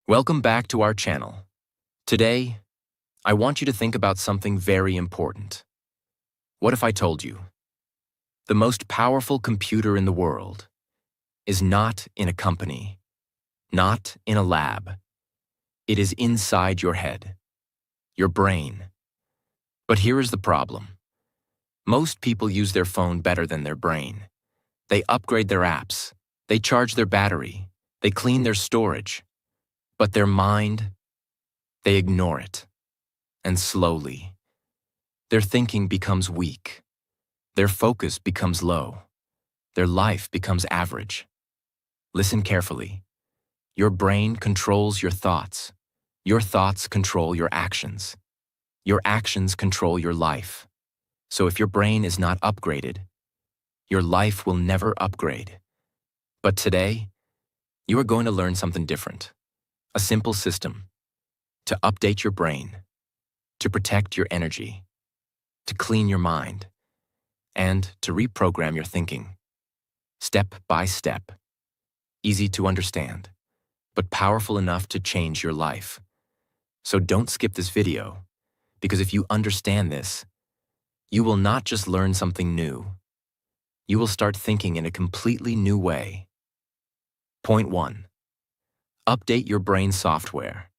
Welcome back to our channel. Today, I want you to think about something very important. What if I told you the most powerful computer in the world is not in a company, not in a lab. It is inside your head, your brain. But here is the problem. Most people use their phone better than their brain. They upgrade their apps, they charge their battery, they clean their storage. But their mind, they ignore it. And slowly, their thinking becomes weak. Their focus becomes low. Their life becomes average. Listen carefully. Your brain controls your thoughts. Your thoughts control your actions. Your actions control your life. So if your brain is not upgraded, your life will never upgrade. But today, you are going to learn something different. A simple system to update your brain, to protect your energy, to clean your mind, and to reprogram your thinking. Step by step. Easy to understand, but powerful enough to change your life. So don't skip this video, because if you understand this, you will not just learn something new. You will start thinking in a completely new way. Point 1. Update your brain software.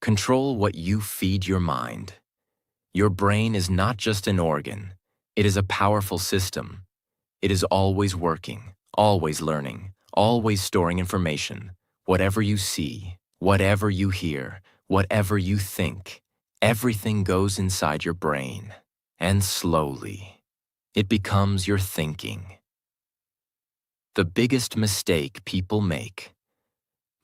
Control what you feed your mind. Your brain is not just an organ. It is a powerful system. It is always working, always learning, always storing information. Whatever you see, whatever you hear, whatever you think, everything goes inside your brain. And slowly, it becomes your thinking. The biggest mistake people make.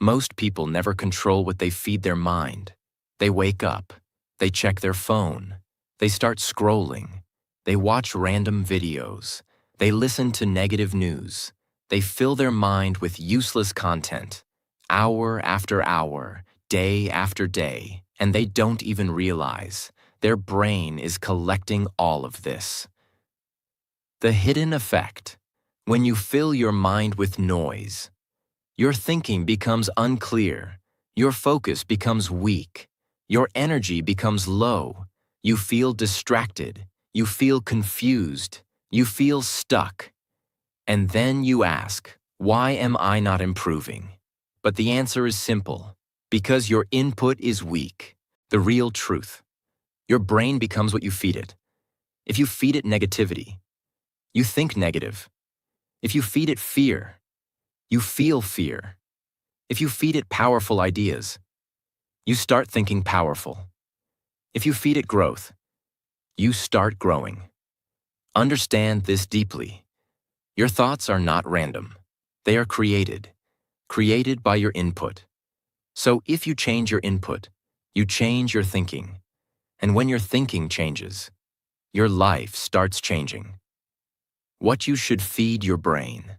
Most people never control what they feed their mind. They wake up, they check their phone, they start scrolling, they watch random videos, they listen to negative news, they fill their mind with useless content, hour after hour, day after day, and they don't even realize their brain is collecting all of this. The hidden effect: when you fill your mind with noise, your thinking becomes unclear, your focus becomes weak, your energy becomes low, you feel distracted, you feel confused, you feel stuck. And then you ask, why am I not improving? But the answer is simple: because your input is weak. The real truth: your brain becomes what you feed it. If you feed it negativity, you think negative. If you feed it fear, you feel fear. If you feed it powerful ideas, you start thinking powerful. If you feed it growth, you start growing. Understand this deeply. Your thoughts are not random. They are created by your input. So if you change your input, you change your thinking. And when your thinking changes, your life starts changing. What you should feed your brain.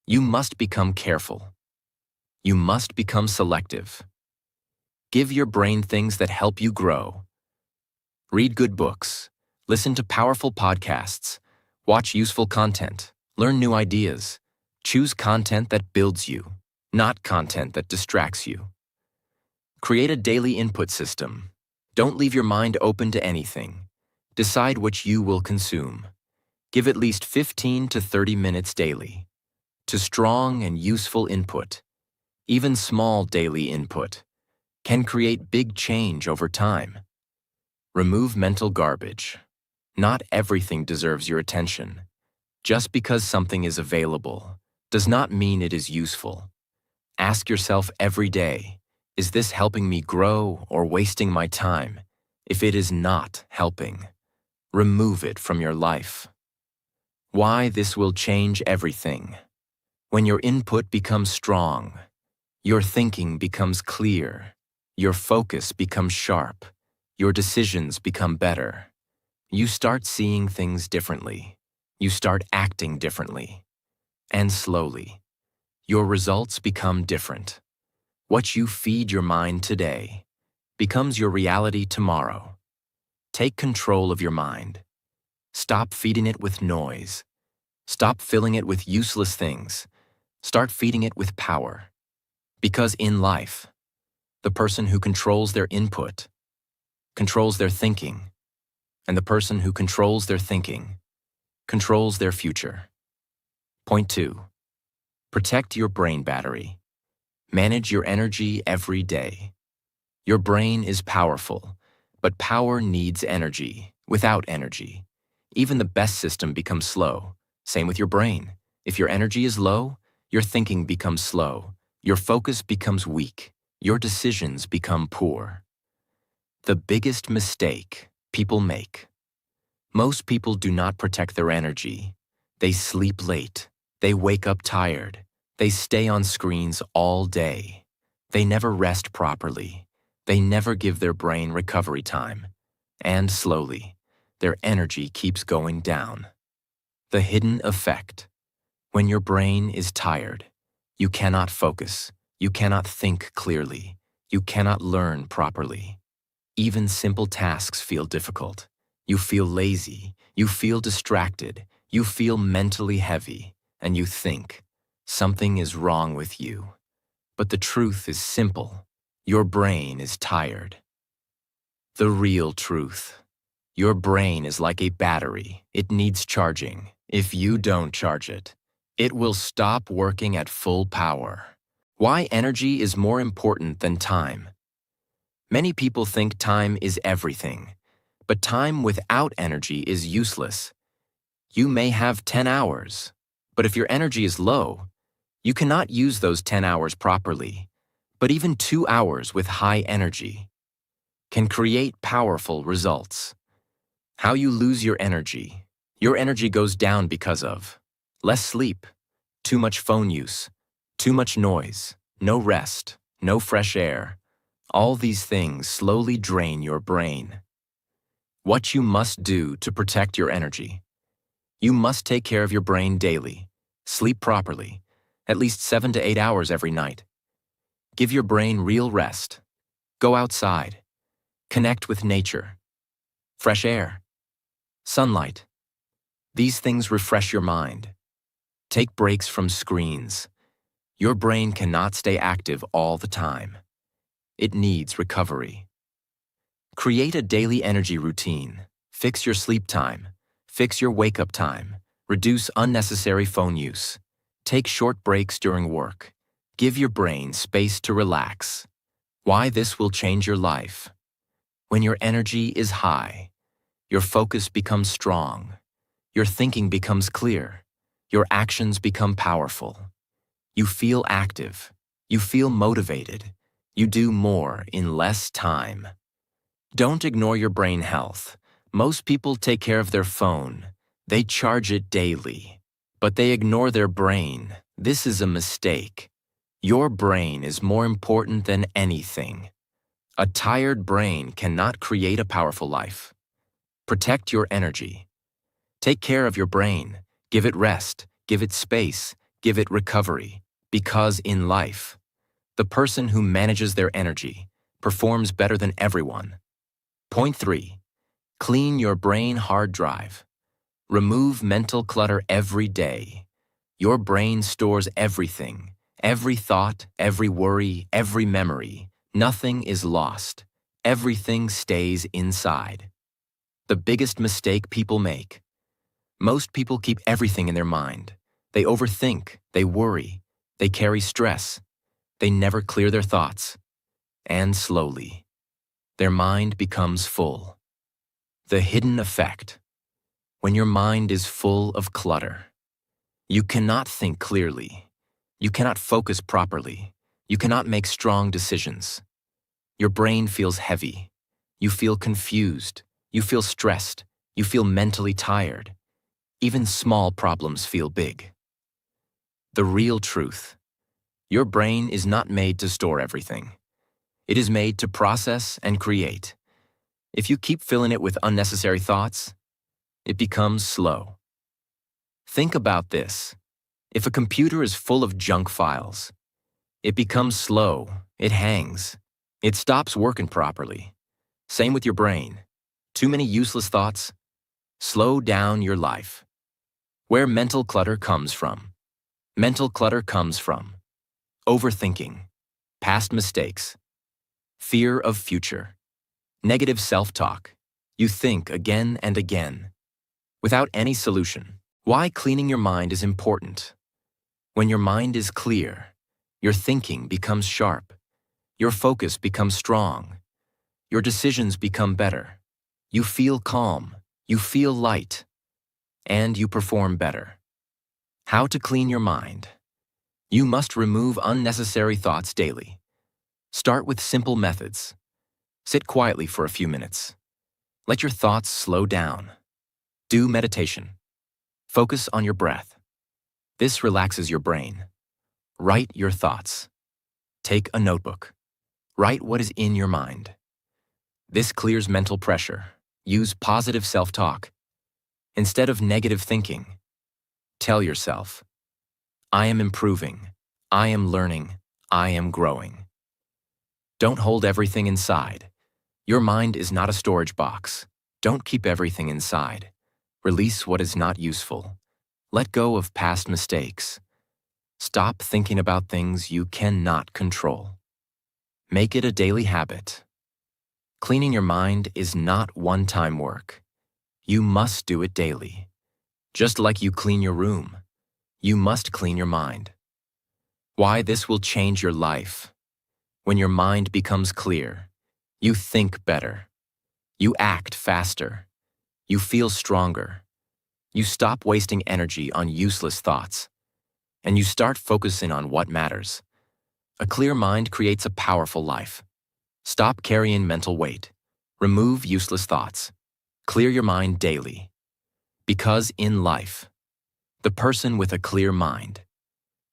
You must become careful. You must become selective. Give your brain things that help you grow. Read good books, listen to powerful podcasts, watch useful content, learn new ideas. Choose content that builds you, not content that distracts you. Create a daily input system. Don't leave your mind open to anything. Decide what you will consume. Give at least 15 to 30 minutes daily to strong and useful input. Even small daily input can create big change over time. Remove mental garbage. Not everything deserves your attention. Just because something is available does not mean it is useful. Ask yourself every day, is this helping me grow or wasting my time? If it is not helping, remove it from your life. Why this will change everything. When your input becomes strong, your thinking becomes clear, your focus becomes sharp, your decisions become better. You start seeing things differently. You start acting differently. And slowly, your results become different. What you feed your mind today becomes your reality tomorrow. Take control of your mind. Stop feeding it with noise. Stop filling it with useless things. Start feeding it with power. Because in life, The person who controls their input controls their thinking, and the person who controls their thinking controls their future. Point 2. Protect your brain battery. Manage your energy every day. Your brain is powerful, but power needs energy. Without energy, even the best system becomes slow. Same with your brain. If your energy is low, your thinking becomes slow, your focus becomes weak, your decisions become poor. The biggest mistake people make. Most people do not protect their energy. They sleep late. They wake up tired. They stay on screens all day. They never rest properly. They never give their brain recovery time. And slowly, their energy keeps going down. The hidden effect. When your brain is tired, you cannot focus. You cannot think clearly. You cannot learn properly. Even simple tasks feel difficult. You feel lazy. You feel distracted. You feel mentally heavy. And you think, something is wrong with you. But the truth is simple. Your brain is tired. The real truth. Your brain is like a battery. It needs charging. If you don't charge it, it will stop working at full power. Why energy is more important than time. Many people think time is everything, but time without energy is useless. You may have 10 hours, but if your energy is low, you cannot use those 10 hours properly. But even 2 hours with high energy can create powerful results. How you lose your energy. Your energy goes down because of less sleep, too much phone use, too much noise, no rest, no fresh air. All these things slowly drain your brain. What you must do to protect your energy. You must take care of your brain daily. Sleep properly, at least 7 to 8 hours every night. Give your brain real rest. Go outside. Connect with nature. Fresh air. Sunlight. These things refresh your mind. Take breaks from screens. Your brain cannot stay active all the time. It needs recovery. Create a daily energy routine. Fix your sleep time. Fix your wake-up time. Reduce unnecessary phone use. Take short breaks during work. Give your brain space to relax. Why this will change your life. When your energy is high, your focus becomes strong. Your thinking becomes clear. Your actions become powerful. You feel active. You feel motivated. You do more in less time. Don't ignore your brain health. Most people take care of their phone. They charge it daily. But they ignore their brain. This is a mistake. Your brain is more important than anything. A tired brain cannot create a powerful life. Protect your energy. Take care of your brain. Give it rest. Give it space. Give it recovery. Because in life, the person who manages their energy performs better than everyone. Point 3. Clean your brain hard drive. Remove mental clutter every day. Your brain stores everything. Every thought, every worry, every memory. Nothing is lost. Everything stays inside. The biggest mistake people make. Most people keep everything in their mind. They overthink, they worry, they carry stress. They never clear their thoughts. And slowly, their mind becomes full. The hidden effect. When your mind is full of clutter, you cannot think clearly. You cannot focus properly. You cannot make strong decisions. Your brain feels heavy. You feel confused. You feel stressed. You feel mentally tired. Even small problems feel big. The real truth. Your brain is not made to store everything. It is made to process and create. If you keep filling it with unnecessary thoughts, it becomes slow. Think about this. If a computer is full of junk files, it becomes slow, it hangs, it stops working properly. Same with your brain. Too many useless thoughts? Slow down your life. Where mental clutter comes from. Mental clutter comes from overthinking, past mistakes, Fear of future. Negative self-talk. You think again and again, without any solution. Why cleaning your mind is important. When your mind is clear, your thinking becomes sharp, your focus becomes strong, your decisions become better. You feel calm, you feel light, and you perform better. How to clean your mind. You must remove unnecessary thoughts daily. Start with simple methods. Sit quietly for a few minutes. Let your thoughts slow down. Do meditation. Focus on your breath. This relaxes your brain. Write your thoughts. Take a notebook. Write what is in your mind. This clears mental pressure. Use positive self-talk. Instead of negative thinking, tell yourself, I am improving, I am learning, I am growing. Don't hold everything inside. Your mind is not a storage box. Don't keep everything inside. Release what is not useful. Let go of past mistakes. Stop thinking about things you cannot control. Make it a daily habit. Cleaning your mind is not one-time work. You must do it daily. Just like you clean your room, you must clean your mind. Why this will change your life. When your mind becomes clear, you think better. You act faster. You feel stronger. You stop wasting energy on useless thoughts. And you start focusing on what matters. A clear mind creates a powerful life. Stop carrying mental weight. Remove useless thoughts. Clear your mind daily. Because in life, the person with a clear mind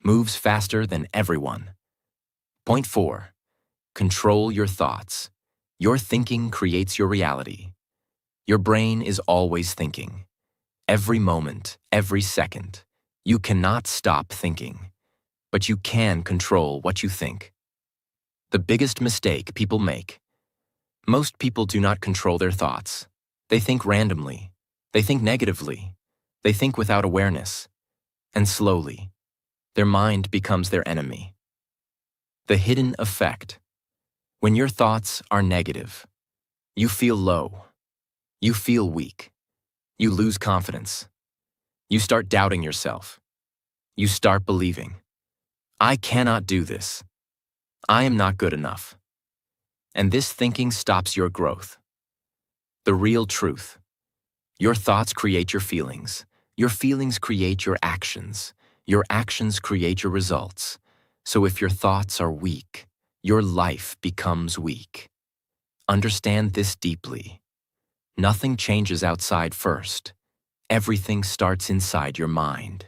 moves faster than everyone. Point 4. Control your thoughts. Your thinking creates your reality. Your brain is always thinking. Every moment, every second. You cannot stop thinking, but you can control what you think. The biggest mistake people make. Most people do not control their thoughts. They think randomly. They think negatively. They think without awareness. And slowly, their mind becomes their enemy. The hidden effect. When your thoughts are negative, you feel low. You feel weak. You lose confidence. You start doubting yourself. You start believing, I cannot do this. I am not good enough. And this thinking stops your growth. The real truth. Your thoughts create your feelings. Your feelings create your actions. Your actions create your results. So if your thoughts are weak, your life becomes weak. Understand this deeply. Nothing changes outside first. Everything starts inside your mind.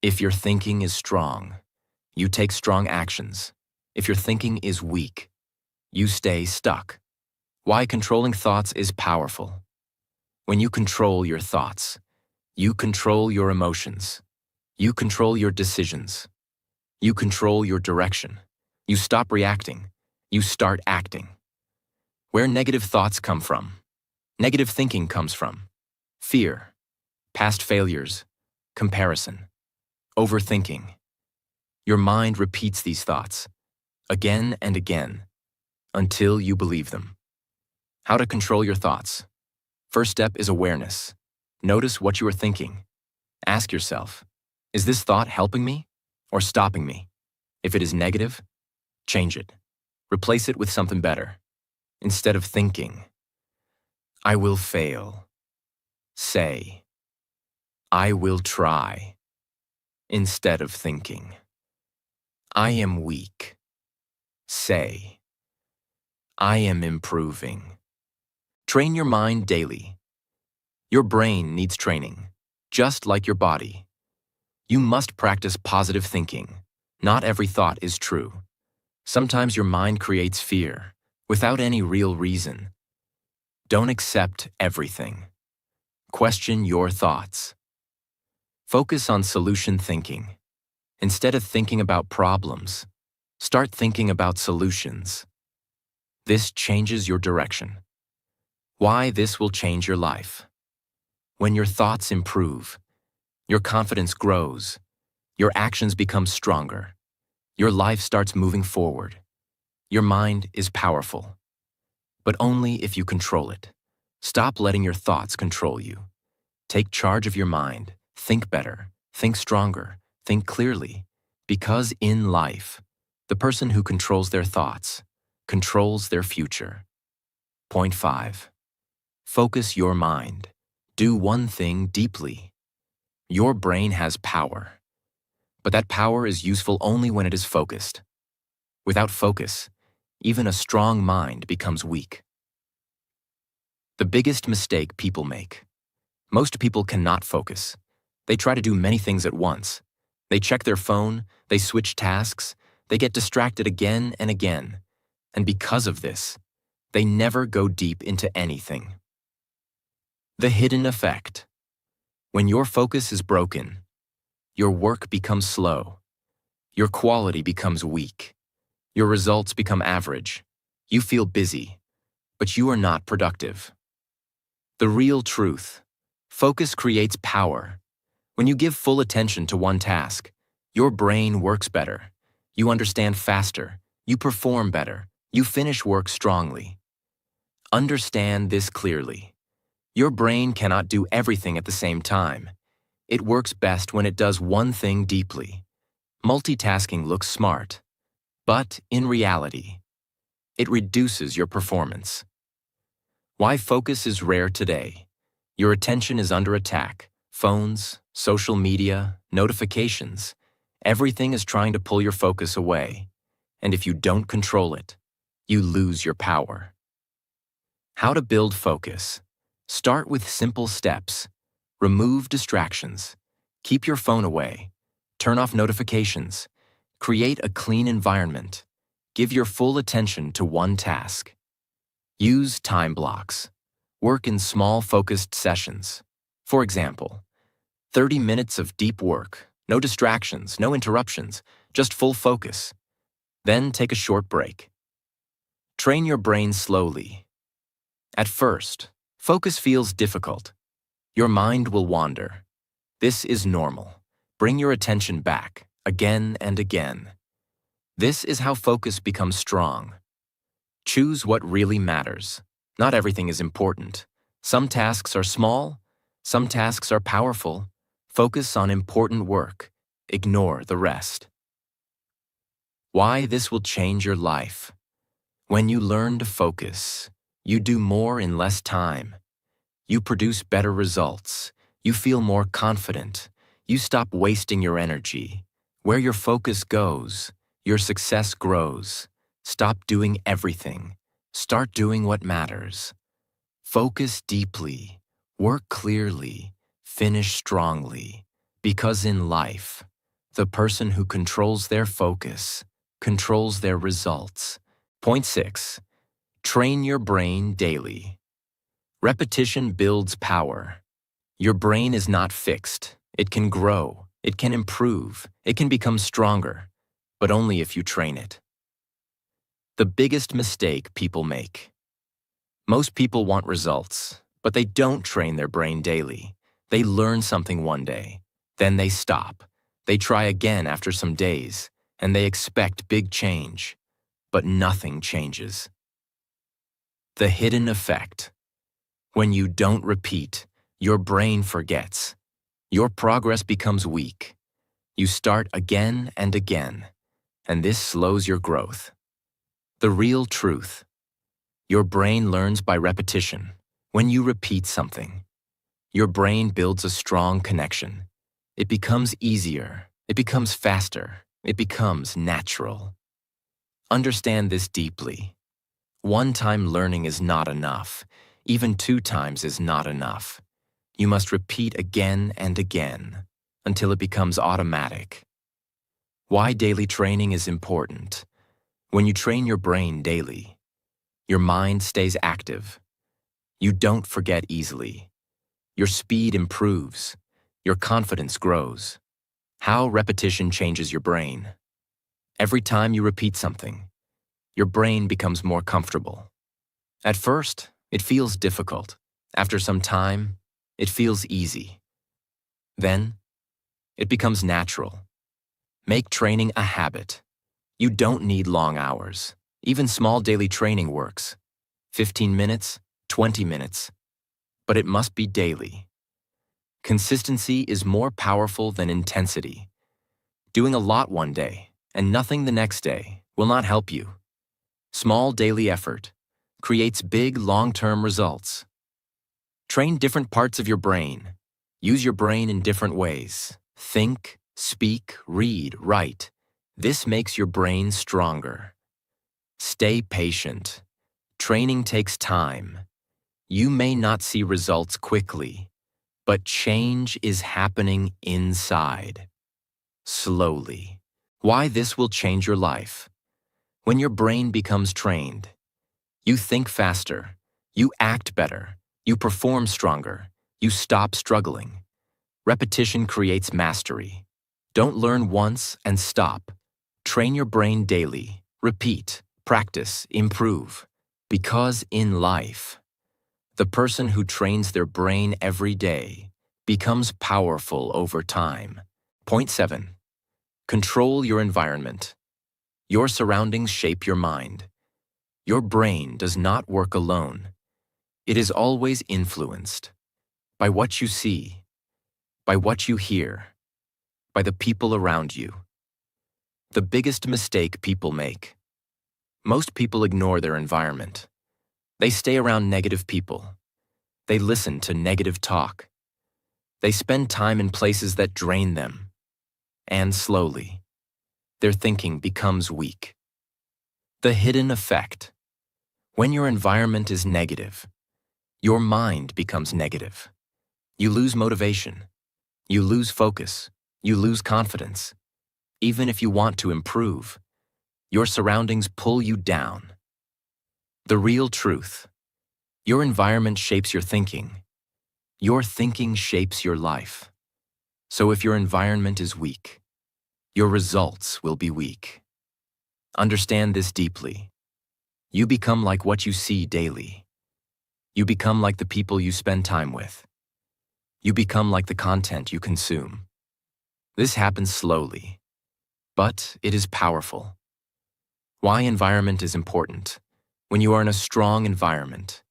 If your thinking is strong, you take strong actions. If your thinking is weak, you stay stuck. Why controlling thoughts is powerful. When you control your thoughts, you control your emotions. You control your decisions. You control your direction. You stop reacting. You start acting. Where negative thoughts come from. Negative thinking comes from fear, past failures, comparison, overthinking. Your mind repeats these thoughts again and again until you believe them. How to control your thoughts. First step is awareness. Notice what you are thinking. Ask yourself, is this thought helping me or stopping me? If it is negative, change it. Replace it with something better. Instead of thinking, I will fail, say, I will try. Instead of thinking, I am weak, say, I am improving. Train your mind daily. Your brain needs training, just like your body. You must practice positive thinking. Not every thought is true. Sometimes your mind creates fear, without any real reason. Don't accept everything. Question your thoughts. Focus on solution thinking. Instead of thinking about problems, start thinking about solutions. This changes your direction. Why this will change your life. When your thoughts improve, your confidence grows, your actions become stronger, your life starts moving forward. Your mind is powerful, but only if you control it. Stop letting your thoughts control you. Take charge of your mind. Think better, think stronger, think clearly. Because in life, the person who controls their thoughts controls their future. Point 5. Focus your mind. Do one thing deeply. Your brain has power, but that power is useful only when it is focused. Without focus, even a strong mind becomes weak. The biggest mistake people make. Most people cannot focus. They try to do many things at once. They check their phone, they switch tasks, they get distracted again and again. And because of this, they never go deep into anything. The hidden effect. When your focus is broken, your work becomes slow, your quality becomes weak, your results become average, you feel busy, but you are not productive. The real truth. Focus creates power. When you give full attention to one task, your brain works better. You understand faster. You perform better. You finish work strongly. Understand this clearly. Your brain cannot do everything at the same time. It works best when it does one thing deeply. Multitasking looks smart, but in reality, it reduces your performance. Why focus is rare today. Your attention is under attack. Phones, social media, notifications. Everything is trying to pull your focus away. And if you don't control it, you lose your power. How to build focus. Start with simple steps. Remove distractions. Keep your phone away. Turn off notifications. Create a clean environment. Give your full attention to one task. Use time blocks. Work in small, focused sessions. For example, 30 minutes of deep work, no distractions, no interruptions, just full focus. Then take a short break. Train your brain slowly. At first, focus feels difficult. Your mind will wander. This is normal. Bring your attention back, again and again. This is how focus becomes strong. Choose what really matters. Not everything is important. Some tasks are small, some tasks are powerful. Focus on important work. Ignore the rest. Why this will change your life. When you learn to focus, you do more in less time. You produce better results. You feel more confident. You stop wasting your energy. Where your focus goes, your success grows. Stop doing everything. Start doing what matters. Focus deeply. Work clearly. Finish strongly. Because in life, the person who controls their focus controls their results. Point 6. Train your brain daily. Repetition builds power. Your brain is not fixed. It can grow. It can improve. It can become stronger, but only if you train it. The biggest mistake people make. Most people want results, but they don't train their brain daily. They learn something one day, then they stop. They try again after some days, and they expect big change, but nothing changes. The hidden effect. When you don't repeat, your brain forgets. Your progress becomes weak. You start again and again, and this slows your growth. The real truth. Your brain learns by repetition. When you repeat something, your brain builds a strong connection. It becomes easier. It becomes faster. It becomes natural. Understand this deeply. One-time learning is not enough. Even 2 times is not enough. You must repeat again and again until it becomes automatic. Why daily training is important. When you train your brain daily, your mind stays active. You don't forget easily. Your speed improves. Your confidence grows. How repetition changes your brain. Every time you repeat something, your brain becomes more comfortable. At first, it feels difficult. After some time, it feels easy. Then, it becomes natural. Make training a habit. You don't need long hours. Even small daily training works. 15 minutes, 20 minutes. But it must be daily. Consistency is more powerful than intensity. Doing a lot one day and nothing the next day will not help you. Small daily effort creates big long-term results. Train different parts of your brain. Use your brain in different ways. Think, speak, read, write. This makes your brain stronger. Stay patient. Training takes time. You may not see results quickly, but change is happening inside. Slowly. Why this will change your life? When your brain becomes trained, you think faster, you act better, you perform stronger, you stop struggling. Repetition creates mastery. Don't learn once and stop. Train your brain daily. Repeat, practice, improve. Because in life, the person who trains their brain every day becomes powerful over time. Point 7. Control your environment. Your surroundings shape your mind. Your brain does not work alone. It is always influenced by what you see, by what you hear, by the people around you. The biggest mistake people make. Most people ignore their environment. They stay around negative people. They listen to negative talk. They spend time in places that drain them. And slowly, their thinking becomes weak. The hidden effect. When your environment is negative, your mind becomes negative. You lose motivation. You lose focus. You lose confidence. Even if you want to improve, your surroundings pull you down. The real truth. Your environment shapes your thinking. Your thinking shapes your life. So if your environment is weak, your results will be weak. Understand this deeply. You become like what you see daily. You become like the people you spend time with. You become like the content you consume. This happens slowly, but it is powerful. Why environment is important? When you are in a strong environment,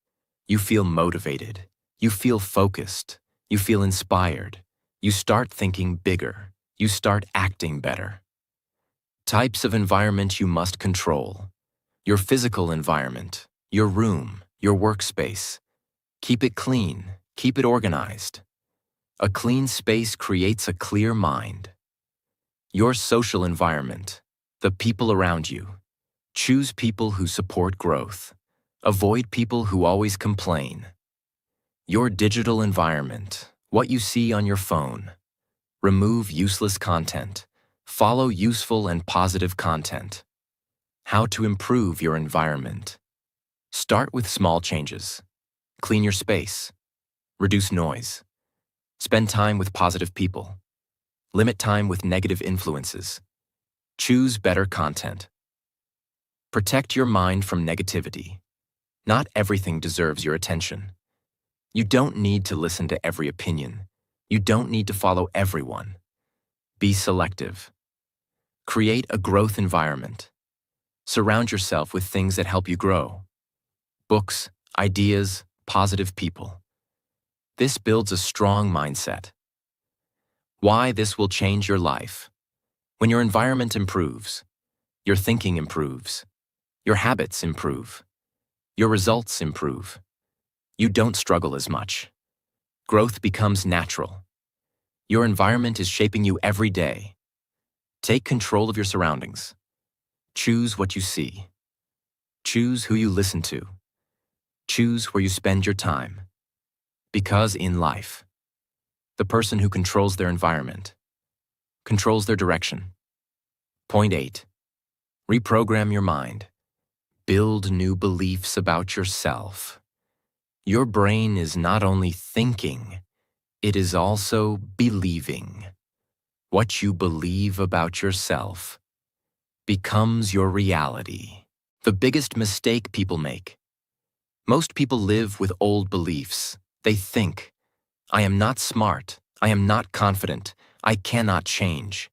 you feel motivated, you feel focused, you feel inspired, you start thinking bigger, you start acting better. Types of environment you must control. Your physical environment, your room, your workspace. Keep it clean, keep it organized. A clean space creates a clear mind. Your social environment, the people around you. Choose people who support growth. Avoid people who always complain. Your digital environment, what you see on your phone. Remove useless content. Follow useful and positive content. How to improve your environment. Start with small changes. Clean your space. Reduce noise. Spend time with positive people. Limit time with negative influences. Choose better content. Protect your mind from negativity. Not everything deserves your attention. You don't need to listen to every opinion. You don't need to follow everyone. Be selective. Create a growth environment. Surround yourself with things that help you grow. Books, ideas, positive people. This builds a strong mindset. Why this will change your life. When your environment improves, your thinking improves, your habits improve, your results improve. You don't struggle as much. Growth becomes natural. Your environment is shaping you every day. Take control of your surroundings. Choose what you see. Choose who you listen to. Choose where you spend your time. Because in life, the person who controls their environment controls their direction. Point 8. Reprogram your mind. Build new beliefs about yourself. Your brain is not only thinking, it is also believing. What you believe about yourself becomes your reality. The biggest mistake people make. Most people live with old beliefs. They think, I am not smart, I am not confident, I cannot change.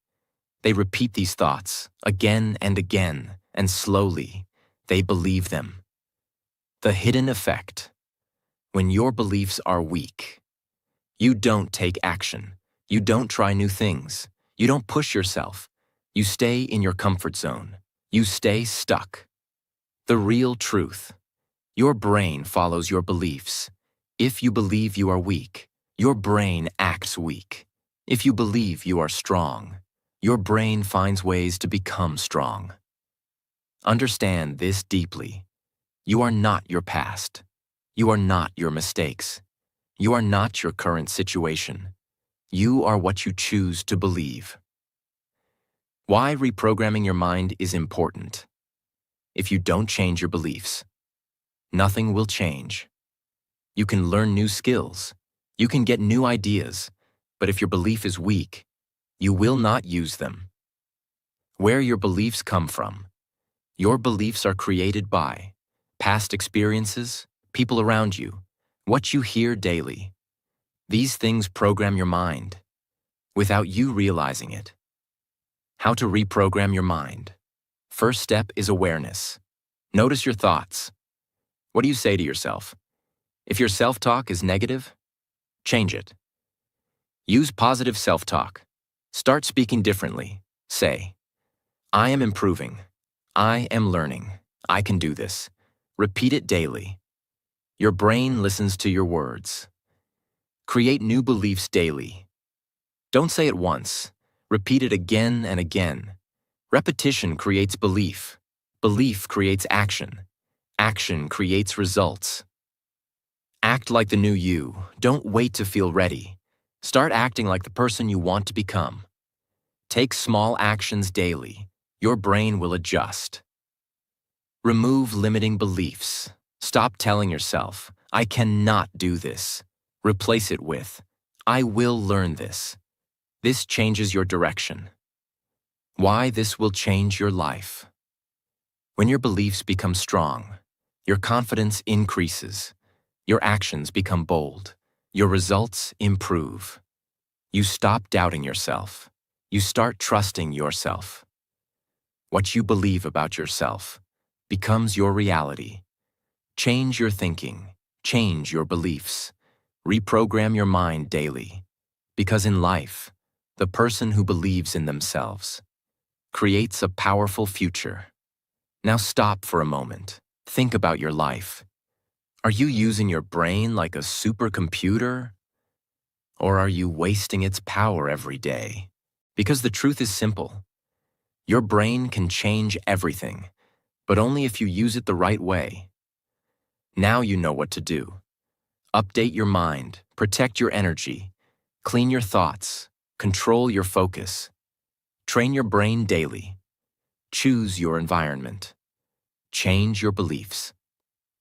They repeat these thoughts again and again, and slowly, They believe them. The hidden effect. When your beliefs are weak, you don't take action. You don't try new things. You don't push yourself. You stay in your comfort zone. You stay stuck. The real truth. Your brain follows your beliefs. If you believe you are weak, your brain acts weak. If you believe you are strong, your brain finds ways to become strong. Understand this deeply. You are not your past. You are not your mistakes. You are not your current situation. You are what you choose to believe. Why reprogramming your mind is important. If you don't change your beliefs, nothing will change. You can learn new skills. You can get new ideas. But if your belief is weak, you will not use them. Where your beliefs come from. Your beliefs are created by past experiences, people around you, what you hear daily. These things program your mind without you realizing it. How to reprogram your mind. First step is awareness. Notice your thoughts. What do you say to yourself? If your self-talk is negative, change it. Use positive self-talk. Start speaking differently. Say, I am improving. I am learning. I can do this. Repeat it daily. Your brain listens to your words. Create new beliefs daily. Don't say it once. Repeat it again and again. Repetition creates belief. Belief creates action. Action creates results. Act like the new you. Don't wait to feel ready. Start acting like the person you want to become. Take small actions daily. Your brain will adjust. Remove limiting beliefs. Stop telling yourself, I cannot do this. Replace it with, I will learn this. This changes your direction. Why this will change your life. When your beliefs become strong, your confidence increases. Your actions become bold. Your results improve. You stop doubting yourself. You start trusting yourself. What you believe about yourself becomes your reality. Change your thinking. Change your beliefs. Reprogram your mind daily. Because in life, the person who believes in themselves creates a powerful future. Now stop for a moment. Think about your life. Are you using your brain like a supercomputer? Or are you wasting its power every day? Because the truth is simple. Your brain can change everything, but only if you use it the right way. Now you know what to do. Update your mind, protect your energy, clean your thoughts, control your focus. Train your brain daily. Choose your environment. Change your beliefs.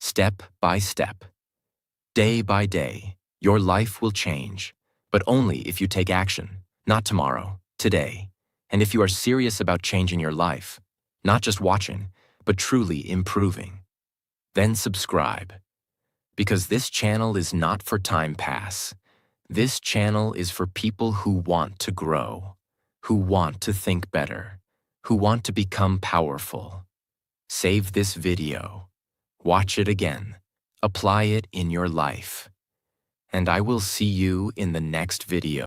Step by step. Day by day, your life will change, but only if you take action, not tomorrow, today. And if you are serious about changing your life, not just watching, but truly improving. Then subscribe. Because this channel is not for time pass. This channel is for people who want to grow, who want to think better, who want to become powerful. Save this video. Watch it again. Apply it in your life. And I will see you in the next video.